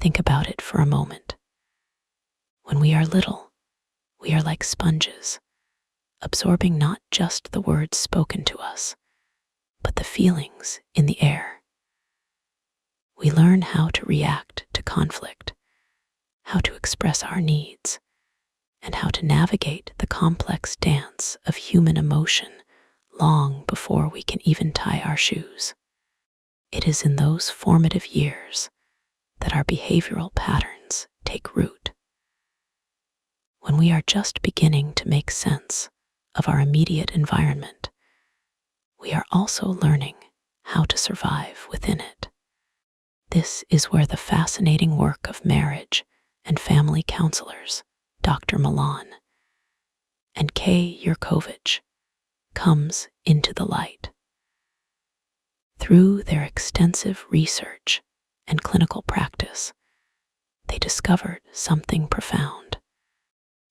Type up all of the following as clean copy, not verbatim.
Think about it for a moment. When we are little, we are like sponges, absorbing not just the words spoken to us, but the feelings in the air. We learn how to react to conflict, how to express our needs, and how to navigate the complex dance of human emotion long before we can even tie our shoes. It is in those formative years that our behavioral patterns take root. When we are just beginning to make sense of our immediate environment, we are also learning how to survive within it. This is where the fascinating work of marriage and family counselors, Dr. Milan and K. Yurkovich, comes into the light. Through their extensive research and clinical practice, they discovered something profound.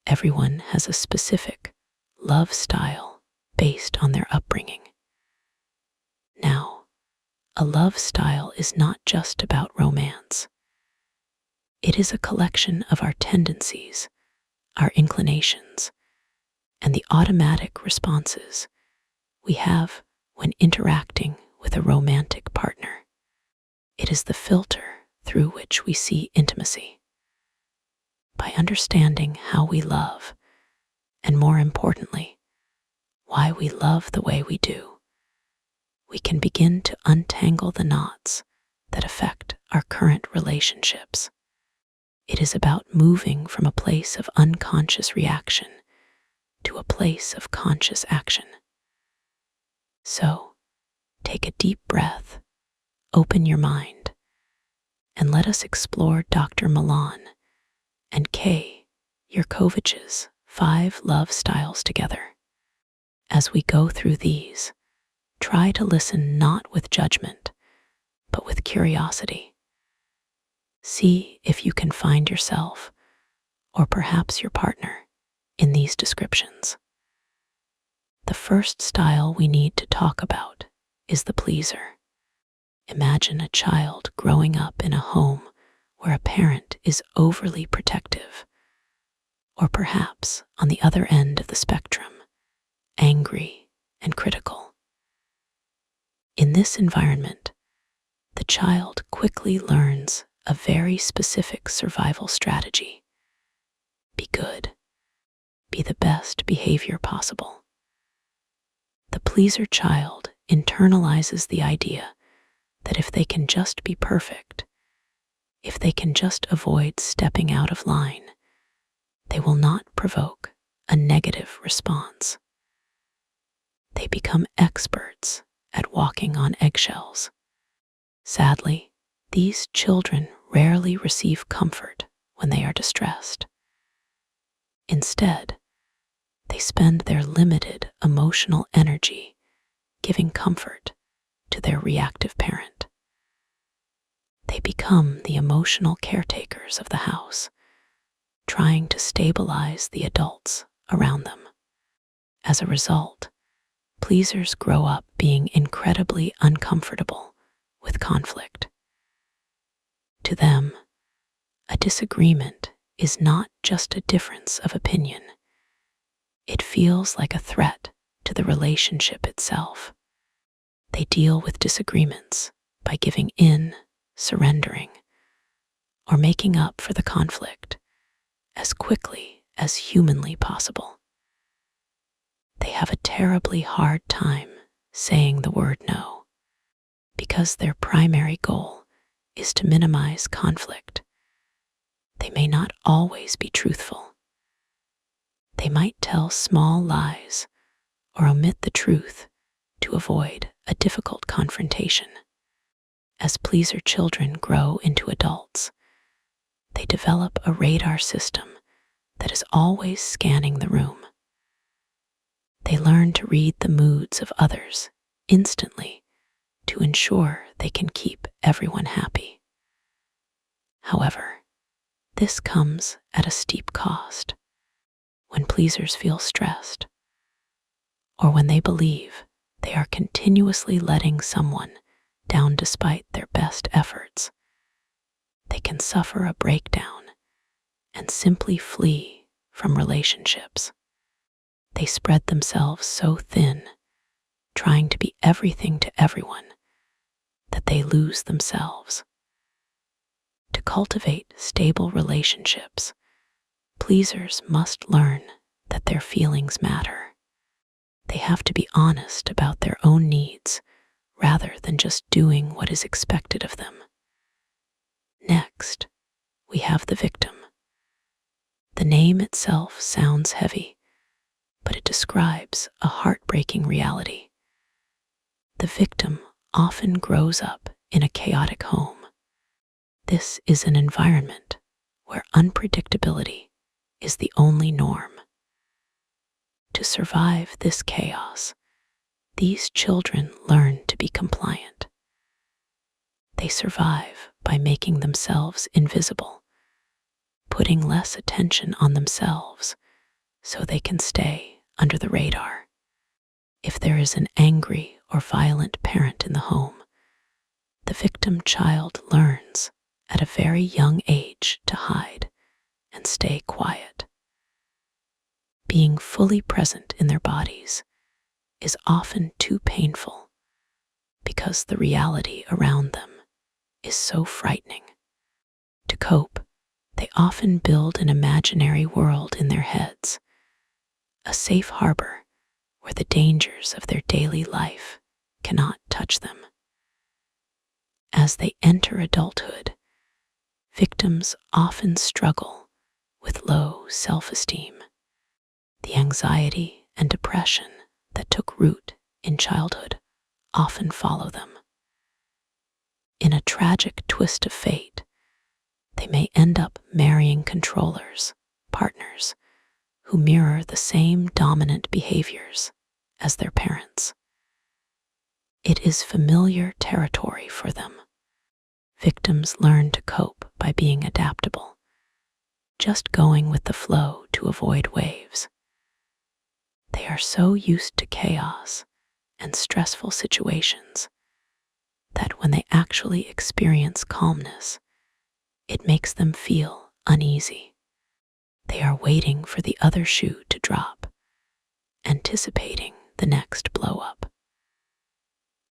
Everyone has a specific love style based on their upbringing. Now, a love style is not just about romance. It is a collection of our tendencies, our inclinations, and the automatic responses we have when interacting with a romantic partner. It is the filter through which we see intimacy. By understanding how we love, and more importantly, why we love the way we do, we can begin to untangle the knots that affect our current relationships. It is about moving from a place of unconscious reaction to a place of conscious action. So, take a deep breath, open your mind, and let us explore Dr. Milan and K. Yurkovich's 5 love styles together. As we go through these, try to listen not with judgment, but with curiosity. See if you can find yourself, or perhaps your partner, in these descriptions. The first style we need to talk about is the pleaser. Imagine a child growing up in a home where a parent is overly protective, or perhaps on the other end of the spectrum, angry and critical. In this environment, the child quickly learns a very specific survival strategy. Be good. Be the best behavior possible. The pleaser child internalizes the idea that if they can just be perfect, if they can just avoid stepping out of line, they will not provoke a negative response. They become experts at walking on eggshells. Sadly, these children rarely receive comfort when they are distressed. Instead, they spend their limited emotional energy giving comfort to their reactive parent. They become the emotional caretakers of the house, trying to stabilize the adults around them. As a result, pleasers grow up being incredibly uncomfortable with conflict. To them, a disagreement is not just a difference of opinion. It feels like a threat to the relationship itself. They deal with disagreements by giving in, surrendering, or making up for the conflict as quickly as humanly possible. They have a terribly hard time saying the word no, because their primary goal is to minimize conflict. They may not always be truthful. They might tell small lies or omit the truth to avoid a difficult confrontation. As pleaser children grow into adults, they develop a radar system that is always scanning the room. They learn to read the moods of others instantly to ensure they can keep everyone happy. However, this comes at a steep cost. When pleasers feel stressed, or when they believe they are continuously letting someone down despite their best efforts, They can suffer a breakdown and simply flee from relationships. They spread themselves so thin, trying to be everything to everyone, that they lose themselves. To cultivate stable relationships, pleasers must learn that their feelings matter. They have to be honest about their own needs rather than just doing what is expected of them. Next, we have the victim. The name itself sounds heavy, but it describes a heartbreaking reality. The victim often grows up in a chaotic home. This is an environment where unpredictability is the only norm. To survive this chaos, these children learn to be compliant. They survive by making themselves invisible, putting less attention on themselves so they can stay under the radar. If there is an angry or violent parent in the home, the victim child learns at a very young age to hide and stay quiet. Being fully present in their bodies is often too painful because the reality around them is so frightening. To cope, they often build an imaginary world in their heads, a safe harbor where the dangers of their daily life cannot touch them. As they enter adulthood, victims often struggle with low self-esteem. The anxiety and depression that took root in childhood often follow them. In a tragic twist of fate, they may end up marrying controllers, partners, who mirror the same dominant behaviors as their parents. It is familiar territory for them. Victims learn to cope by being adaptable, just going with the flow to avoid waves. They are so used to chaos and stressful situations that when they actually experience calmness, it makes them feel uneasy. They are waiting for the other shoe to drop, anticipating the next blow-up.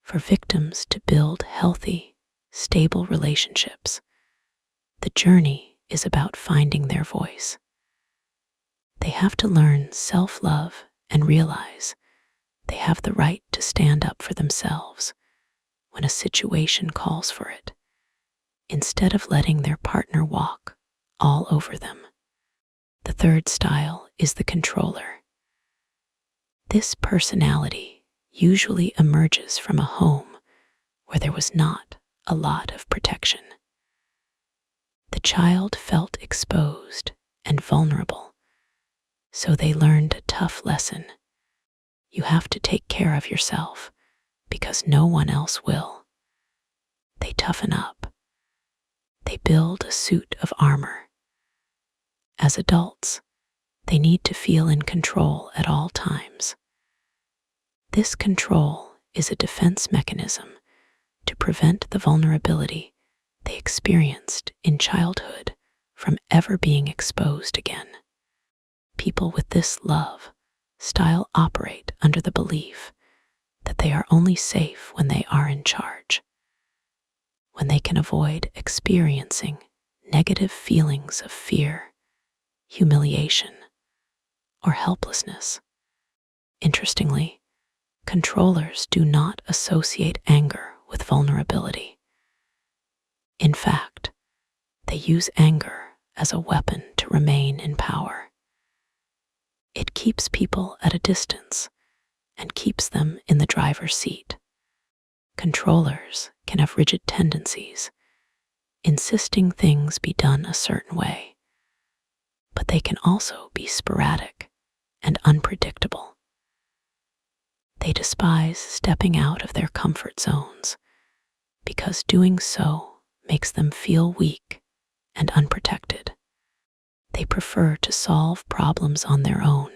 For victims to build healthy, stable relationships, the journey is about finding their voice. They have to learn self-love and realize they have the right to stand up for themselves when a situation calls for it, instead of letting their partner walk all over them. The third style is the controller. This personality usually emerges from a home where there was not a lot of protection. The child felt exposed and vulnerable, so they learned a tough lesson. You have to take care of yourself because no one else will. They toughen up. They build a suit of armor. As adults, they need to feel in control at all times. This control is a defense mechanism to prevent the vulnerability they experienced in childhood from ever being exposed again. People with this love style operate under the belief that they are only safe when they are in charge, when they can avoid experiencing negative feelings of fear, humiliation, or helplessness. Interestingly, controllers do not associate anger with vulnerability. In fact, they use anger as a weapon to remain in power. It keeps people at a distance and keeps them in the driver's seat. Controllers can have rigid tendencies, insisting things be done a certain way, but they can also be sporadic and unpredictable. They despise stepping out of their comfort zones because doing so makes them feel weak and unprotected. They prefer to solve problems on their own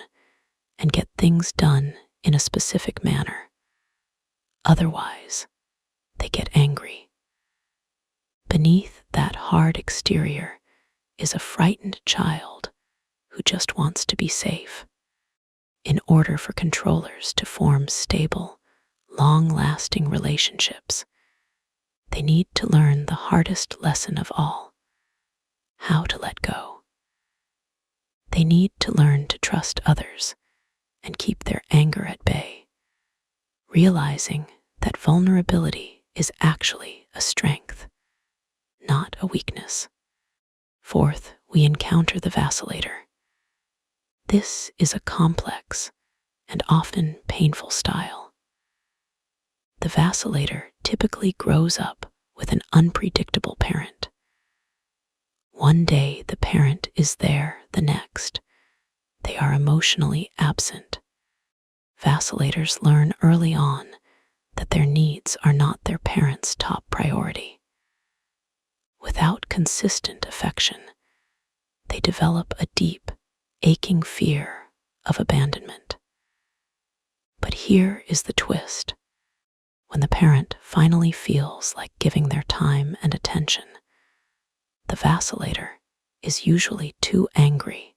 and get things done in a specific manner. Otherwise, they get angry. Beneath that hard exterior is a frightened child who just wants to be safe. In order for controllers to form stable, long-lasting relationships, they need to learn the hardest lesson of all: how to let go. They need to learn to trust others and keep their anger at bay, realizing that vulnerability is actually a strength, not a weakness. Fourth, we encounter the vacillator. This is a complex and often painful style. The vacillator typically grows up with an unpredictable parent. One day the parent is there, the next they are emotionally absent. Vacillators learn early on that their needs are not their parents' top priority. Without consistent affection, they develop a deep, aching fear of abandonment. But here is the twist. When the parent finally feels like giving their time and attention, the vacillator is usually too angry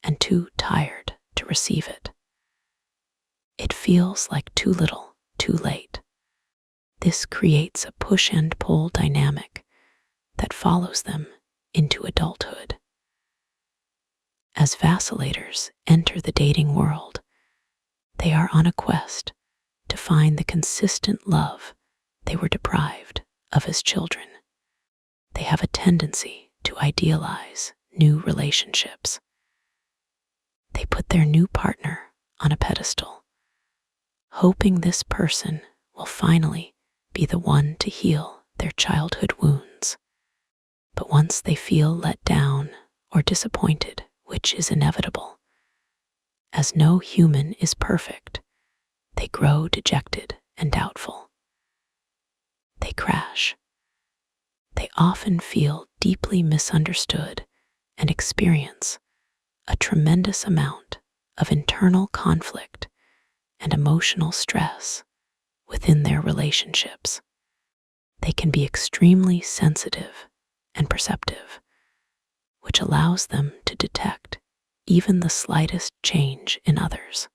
and too tired to receive it. It feels like too little, too late. This creates a push and pull dynamic that follows them into adulthood. As vacillators enter the dating world, they are on a quest to find the consistent love they were deprived of as children. They have a tendency to idealize new relationships. They put their new partner on a pedestal, hoping this person will finally be the one to heal their childhood wounds. But once they feel let down or disappointed, which is inevitable, as no human is perfect, they grow dejected and doubtful. They crash. They often feel deeply misunderstood and experience a tremendous amount of internal conflict and emotional stress within their relationships. They can be extremely sensitive and perceptive, which allows them to detect even the slightest change in others.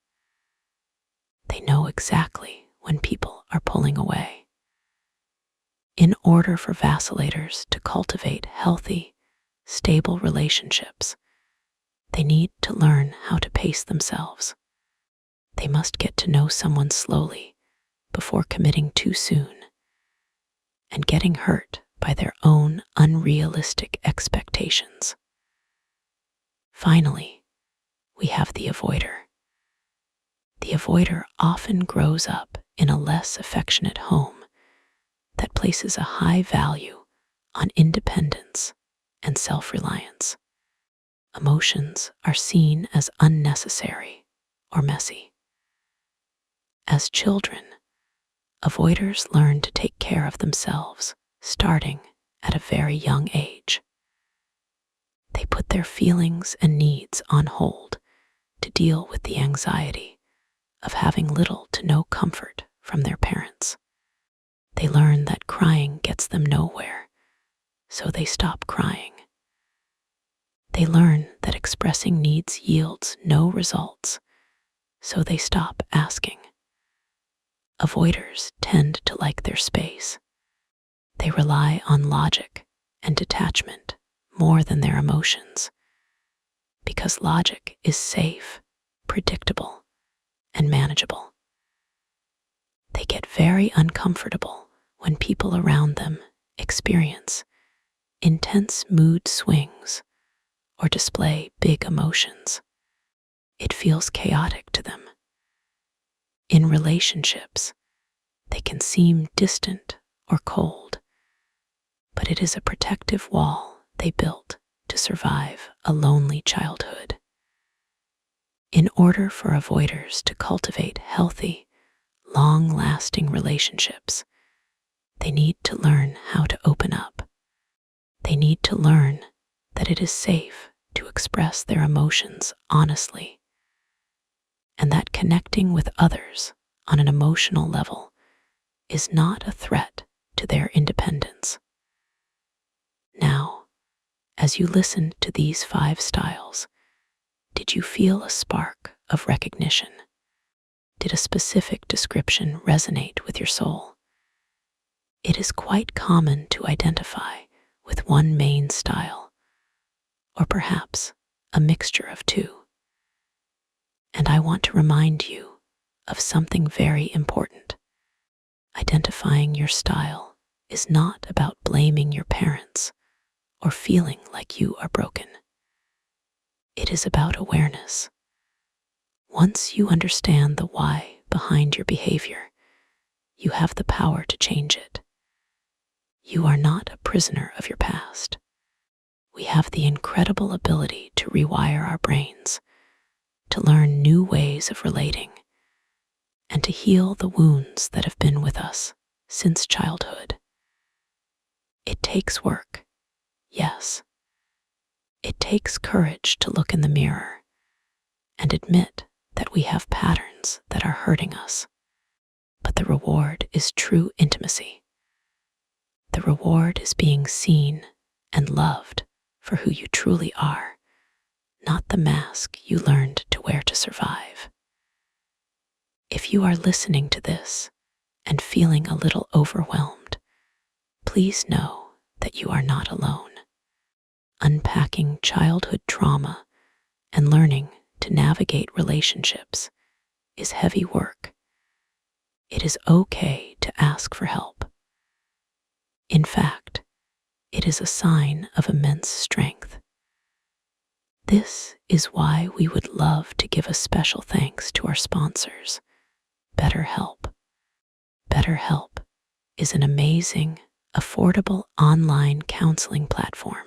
They know exactly when people are pulling away. In order for vacillators to cultivate healthy, stable relationships, they need to learn how to pace themselves. They must get to know someone slowly before committing too soon and getting hurt by their own unrealistic expectations. Finally, we have the avoider. The avoider often grows up in a less affectionate home that places a high value on independence and self-reliance. Emotions are seen as unnecessary or messy. As children, avoiders learn to take care of themselves, starting at a very young age. They put their feelings and needs on hold to deal with the anxiety of having little to no comfort from their parents. They learn that crying gets them nowhere, so they stop crying. They learn that expressing needs yields no results, so they stop asking. Avoiders tend to like their space. They rely on logic and detachment more than their emotions, because logic is safe, predictable, and manageable. They get very uncomfortable when people around them experience intense mood swings or display big emotions. It feels chaotic to them. In relationships, they can seem distant or cold, but it is a protective wall they built to survive a lonely childhood. In order for avoiders to cultivate healthy, long-lasting relationships, they need to learn how to open up. They need to learn that it is safe to express their emotions honestly, and that connecting with others on an emotional level is not a threat to their independence. Now, as you listened to these 5 styles, did you feel a spark of recognition? Did a specific description resonate with your soul? It is quite common to identify with one main style, or perhaps a mixture of two. And I want to remind you of something very important. Identifying your style is not about blaming your parents or feeling like you are broken. It is about awareness. Once you understand the why behind your behavior, you have the power to change it. You are not a prisoner of your past. We have the incredible ability to rewire our brains, to learn new ways of relating, and to heal the wounds that have been with us since childhood. It takes work, yes. It takes courage to look in the mirror and admit that we have patterns that are hurting us. But the reward is true intimacy. The reward is being seen and loved for who you truly are, not the mask you learned to wear to survive. If you are listening to this and feeling a little overwhelmed, please know that you are not alone. Unpacking childhood trauma and learning to navigate relationships is heavy work. It is okay to ask for help. In fact, it is a sign of immense strength. This is why we would love to give a special thanks to our sponsors, BetterHelp. BetterHelp is an amazing, affordable online counseling platform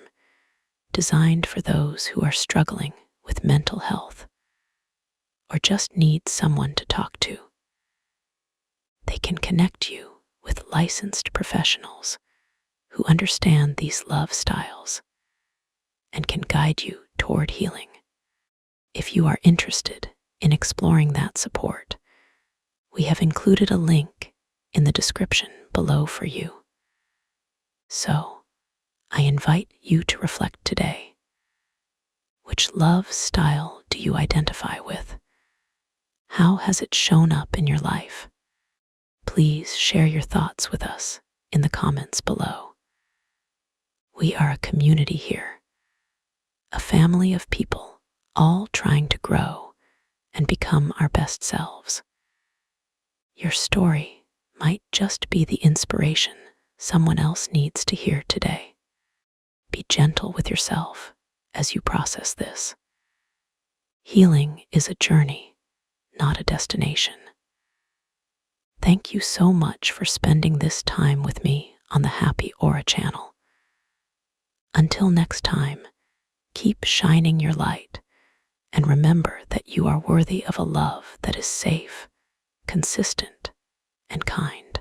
designed for those who are struggling with mental health or just need someone to talk to. They can connect you with licensed professionals who understand these love styles and can guide you toward healing. If you are interested in exploring that support, we have included a link in the description below for you. So, I invite you to reflect today. Which love style do you identify with? How has it shown up in your life? Please share your thoughts with us in the comments below. We are a community here, a family of people all trying to grow and become our best selves. Your story might just be the inspiration someone else needs to hear today. Be gentle with yourself as you process this. Healing is a journey, not a destination. Thank you so much for spending this time with me on the Happy Aura channel. Until next time, keep shining your light and remember that you are worthy of a love that is safe, consistent, and kind.